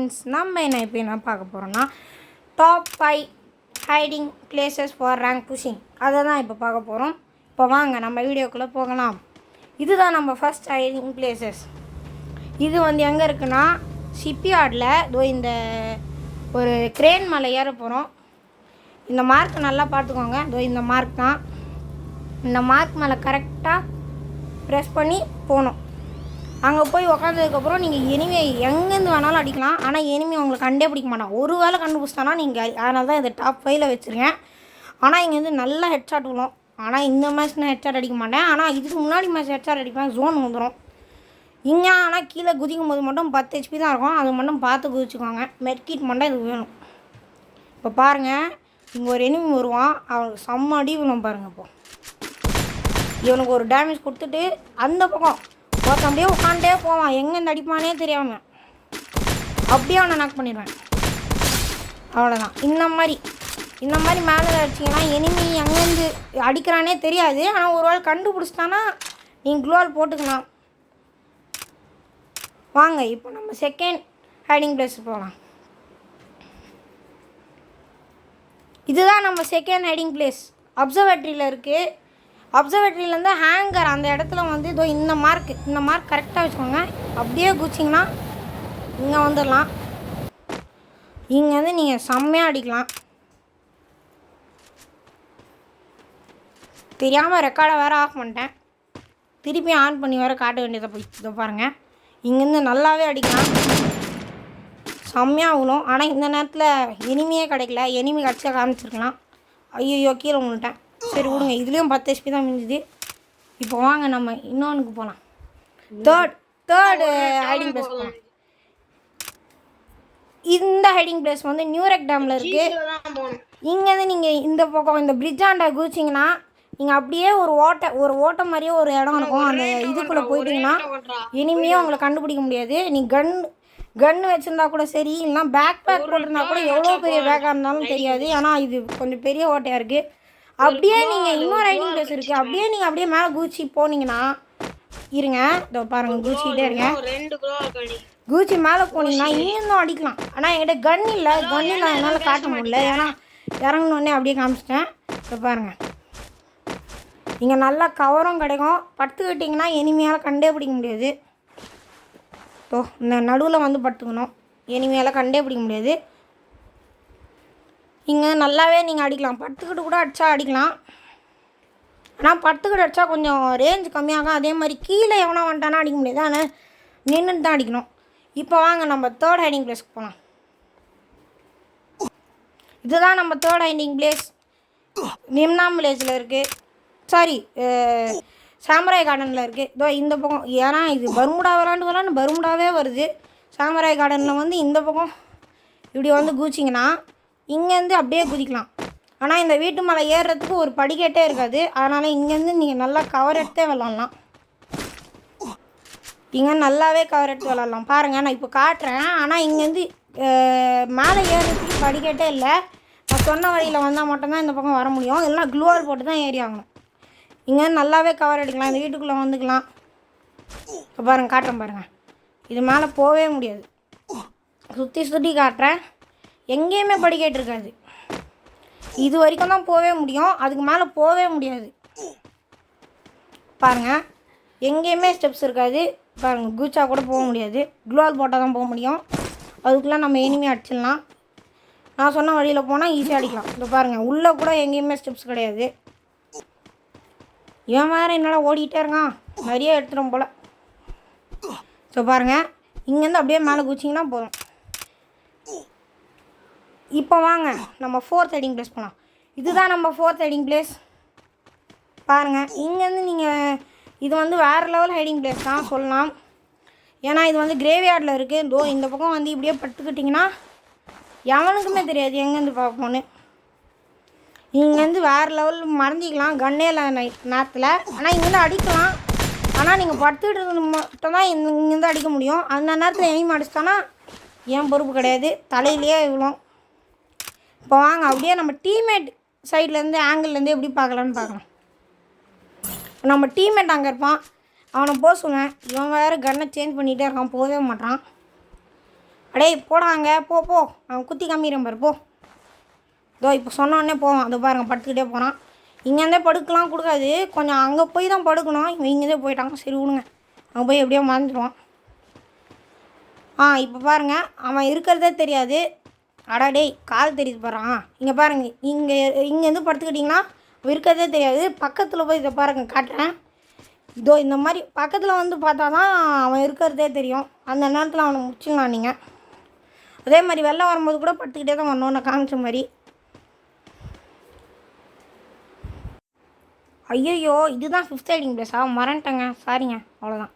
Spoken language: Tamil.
ஃப்ரெண்ட்ஸ், நம்ம என்ன பார்க்க போகிறோம்னா top 5 hiding places for rank pushing அதை தான் இப்போ பார்க்க போகிறோம். இப்போ வாங்க நம்ம வீடியோக்குள்ளே போகலாம். இதுதான் நம்ம ஃபஸ்ட் ஹைடிங் பிளேசஸ். இது எங்கே இருக்குன்னா ஷிப்யார்டில். இந்த ஒரு கிரேன் மேலே ஏற போகிறோம். இந்த மார்க் நல்லா பார்த்துக்கோங்க. இந்த மார்க் தான். இந்த மார்க் மேலே கரெக்டாக ப்ரெஸ் பண்ணி போகணும். அங்கே போய் உக்காந்ததுக்கப்புறம் நீங்கள் எனிமே எங்கேருந்து வேணாலும் அடிக்கலாம். ஆனால் எனிமே உங்களை கண்டே பிடிக்க மாட்டான். ஒரு வேளை கண்டுபிடிச்சிட்டானா நீங்கள், அதனால தான் இதை டாப் 5ல் வச்சுருக்கேன். ஆனால் இங்கேருந்து நல்லா ஹெட்ஷாட் விழும். ஆனால் இந்த மேட்ச் நான் ஹெட்ஷாட் அடிக்க மாட்டேன். ஆனால் இதுக்கு முன்னாடி மேட்ச் ஹெட்ஷாட் அடிப்பேன். ஜோன் வந்துடும் இங்கே. ஆனால் கீழே குதிக்கும் போது மட்டும் 10 HP தான் இருக்கும். அது மட்டும் பார்த்து குதிச்சுக்கோங்க. மெட்கிட் மட்டும் இதுக்கு வேணும். இப்போ பாருங்கள், இங்கே ஒரு எனிமி வருவான். அவனுக்கு செம்ம அடி விழும் பாருங்கள். இப்போ இவனுக்கு ஒரு டேமேஜ் கொடுத்துட்டு அந்த பக்கம் ஒருத்தன் அப்படியே உட்காண்டே போவான். எங்கேருந்து அடிப்பானே தெரியாமல் அப்படியே அவனை நாக் பண்ணிடுவேன். அவ்வளோதான். இந்த மாதிரி மேலே அடிச்சிங்கன்னா எனிமி எங்கேருந்து அடிக்கிறானே தெரியாது. ஆனால் ஒரு வேளை கண்டுபிடிச்சிட்டானா நீங்கள் க்ளோவால் போட்டுக்கலாம். வாங்க இப்போ நம்ம செகண்ட் ஹைடிங் பிளேஸ் போகலாம். இதுதான் நம்ம செகண்ட் ஹைடிங் பிளேஸ். அப்சர்வேட்டரியில் இருக்குது. அப்சர்வேட்டரியிலேருந்து ஹேங்கர் அந்த இடத்துல இந்த மார்க் கரெக்டாக வச்சுக்கோங்க. அப்படியே குச்சிங்கன்னா இங்கே வந்துடலாம். இங்கே நீங்கள் செம்மையாக அடிக்கலாம். தெரியாமல் ரெக்கார்டை வேறு ஆஃப் பண்ணிட்டேன். திருப்பி ஆன் பண்ணி வேறு காட்ட வேண்டியதை போய் இதை பாருங்கள். இங்கேருந்து நல்லாவே அடிக்கலாம். செம்மையாக ஆகணும். ஆனால் இந்த நேரத்தில் எனிமியே கிடைக்கல. எனிமி கிடச்சா காமிச்சிருக்கலாம். ஐயோ கீழே விழுந்துட்டேன். சரி விடுங்க. இதுலேயும் 10 HP தான் முடிஞ்சுது. இப்போ வாங்க நம்ம இன்னொன்றுக்கு போகலாம். தேர்ட் ஹைடிங் பிளேஸ் போகலாம். இந்த ஹைடிங் பிளேஸ் நியூரெக் டேமில் இருக்குது. இங்கேருந்து நீங்கள் இந்த பக்கம் இந்த பிரிட்ஜாண்ட குதிச்சிங்கன்னா நீங்கள் அப்படியே ஒரு ஓட்டை மாதிரியே ஒரு இடம் இருக்கும். அந்த இதுக்குள்ளே போயிட்டீங்கன்னா இனிமையும் உங்களை கண்டுபிடிக்க முடியாது. நீ கன்று வச்சுருந்தா கூட சரி, இல்லைனா பேக் போட்டிருந்தா கூட எவ்வளோ பெரிய பேக்காக இருந்தாலும் தெரியாது. ஆனால் இது கொஞ்சம் பெரிய ஓட்டையாக இருக்குது. அப்படியே நீங்கள் இன்னொரு ஹைடிங் பிளேஸ் இருக்குது. அப்படியே மேலே குதிச்சு போனீங்கன்னா இருங்க. இதோ பாருங்கள், குதிச்சிக்கிட்டே இருங்க. குதிச்சு மேலே போனீங்கன்னா இங்கேருந்தும் அடிக்கலாம். ஆனால் என்கிட்ட கன் இல்லை என்னால் காட்ட முடியல. ஏன்னா இறங்கினோடனே அப்படியே காமிச்சிட்டேன். இப்போ பாருங்கள், இங்கே நல்லா கவரும் கிடைக்கும். படுத்துக்கிட்டிங்கன்னா எனிமையால் கண்டே பிடிக்க முடியாது. இந்த நடுவில் படுத்துக்கணும். எனிமையால் கண்டே பிடிக்க முடியாது. இங்கே நல்லாவே நீங்கள் அடிக்கலாம். படுத்துக்கிட்டு கூட அடித்தா அடிக்கலாம். ஆனால் படுத்துக்கிட்டு அடித்தா கொஞ்சம் ரேஞ்ச் கம்மியாகும். அதே மாதிரி கீழே எவனா வந்துட்டானா அடிக்க முடியாது. ஆனால் நின்றுட்டு தான் அடிக்கணும். இப்போ வாங்க நம்ம தேர்ட் ஹைடிங் பிளேஸ்க்கு போகலாம். இதுதான் நம்ம தேர்ட் ஹைடிங் பிளேஸ். நிம்னாம் வில்லேஜில் இருக்குது. சாரி, சாமராய் கார்டனில் இருக்குது. இந்த பக்கம், ஏன்னா இது பர்முடா விளாண்டு பர்முடாவே வருது. சாமராய் கார்டனில் இந்த பக்கம் இப்படி குதிச்சிங்கன்னா இங்கேருந்து அப்படியே குதிக்கலாம். ஆனால் இந்த வீட்டு மேலே ஏறுறதுக்கு ஒரு படிக்கட்டே இருக்காது. அதனால் இங்கேருந்து நீங்கள் நல்லா கவர் எடுத்தே விளாட்லாம். இங்கே நல்லாவே கவர் எடுத்து விளாட்லாம். பாருங்கள், நான் இப்போ காட்டுறேன். ஆனால் இங்கேருந்து மேலே ஏறுறதுக்கு படிக்கட்டே இல்லை. நான் சொன்ன வழியில் வந்தால் மட்டும்தான் இந்த பக்கம் வர முடியும். இல்லைனா க்ளோவால் போட்டு தான் ஏறி ஆகணும். இங்கே நல்லாவே கவர் எடுக்கலாம். இந்த வீட்டுக்குள்ளே வந்துக்கலாம். இப்போ பாருங்கள், காட்டுறேன் பாருங்கள். இது மேலே போகவே முடியாது. சுற்றி காட்டுறேன். எங்கேயுமே படிக்கட்டு இருக்காது. இது வரைக்கும் தான் போகவே முடியும். அதுக்கு மேலே போகவே முடியாது. பாருங்கள், எங்கேயுமே ஸ்டெப்ஸ் இருக்காது. பாருங்கள், குச்சா கூட போக முடியாது. க்ளோவால் போட்டால் தான் போக முடியும். அதுக்குள்ளே நம்ம எனிமே அடிச்சிடலாம். நான் சொன்ன வழியில் போனால் ஈஸியாக அடிக்கலாம். இப்போ பாருங்கள், உள்ளே கூட எங்கேயுமே ஸ்டெப்ஸ் கிடையாது. இவன் வேறு என்னால் ஓடிக்கிட்டே இருக்கான். நிறைய எடுத்துடும் போல். ஸோ பாருங்கள், இங்கேருந்து அப்படியே மேலே குச்சிங்கன்னா போதும். இப்போ வாங்க நம்ம ஃபோர்த் ஹைடிங் பிளேஸ் போகலாம். இதுதான் நம்ம ஃபோர்த் ஹைடிங் பிளேஸ். பாருங்கள், இங்கேருந்து நீங்கள் இது வேறு லெவல் ஹைடிங் பிளேஸ் தான் சொல்லலாம். ஏன்னா இது கிரேவியார்டில் இருக்குது. இந்த பக்கம் இப்படியே படுத்துக்கிட்டிங்கன்னா எவனுக்குமே தெரியாது எங்கேருந்து பார்ப்போன்னு. இங்கேருந்து வேறு லெவல் மறந்திக்கலாம். கன்னே இல்லை நேரத்தில். ஆனால் இங்கேருந்து அடிக்கலாம். ஆனால் நீங்கள் படுத்துக்கிட்டு மட்டும்தான் இங்கேருந்து அடிக்க முடியும். அந்த நேரத்தில் எனிமி அடிச்சிட்டானா ஏன் பொறுப்பு கிடையாது. தலையிலேயே விழும். இப்போ வாங்க அப்படியே நம்ம டீம்மேட் சைட்லேருந்து ஆங்கிள்லேருந்து எப்படி பார்க்கலான்னு பார்க்கலாம். நம்ம டீம்மேட் அங்கே இருப்பான். அவனை போக சொல்லுவேன். இவன் வேறு கன்னை சேஞ்ச் பண்ணிகிட்டே இருக்கான். போகவே மாட்டான். அடே போடாங்க போ போ அவன் குத்தி காமிக்கிறேன் பாரு போ. இதோ இப்போ சொன்னோடனே போவான். அதோ பாருங்கள் படுத்துக்கிட்டே போகிறான். இங்கேருந்தே படுக்கலாம் கொடுக்காது, கொஞ்சம் அங்கே போய் தான் படுக்கணும். இவன் இங்கேருந்தே போயிட்டாங்க. சரி விடுங்க, அங்கே போய் எப்படியோ மறந்துடுவான். இப்போ பாருங்கள் அவன் இருக்கிறதே தெரியாது. அடாடே கால் தெரியுது பாருங்க. இங்கே பாருங்கள், இங்கேருந்து படுத்துக்கிட்டிங்கன்னா இருக்கிறதே தெரியாது. பக்கத்தில் போய் இதை பாருங்கள் காட்டுறேன். இதோ இந்த மாதிரி பக்கத்தில் வந்து பார்த்தா தான் அவன் இருக்கிறதே தெரியும். அந்த நேரத்தில் அவனை முடிச்சுக்கலாம் நீங்கள். அதே மாதிரி வெளில வரும்போது கூட படுத்துக்கிட்டே தான் வரணும், நான் காமிச்ச மாதிரி. ஐயோ இதுதான் 5th ஹைடிங் பிளேஸா? மறந்துட்டேங்க, சாரிங்க. அவ்வளோதான்.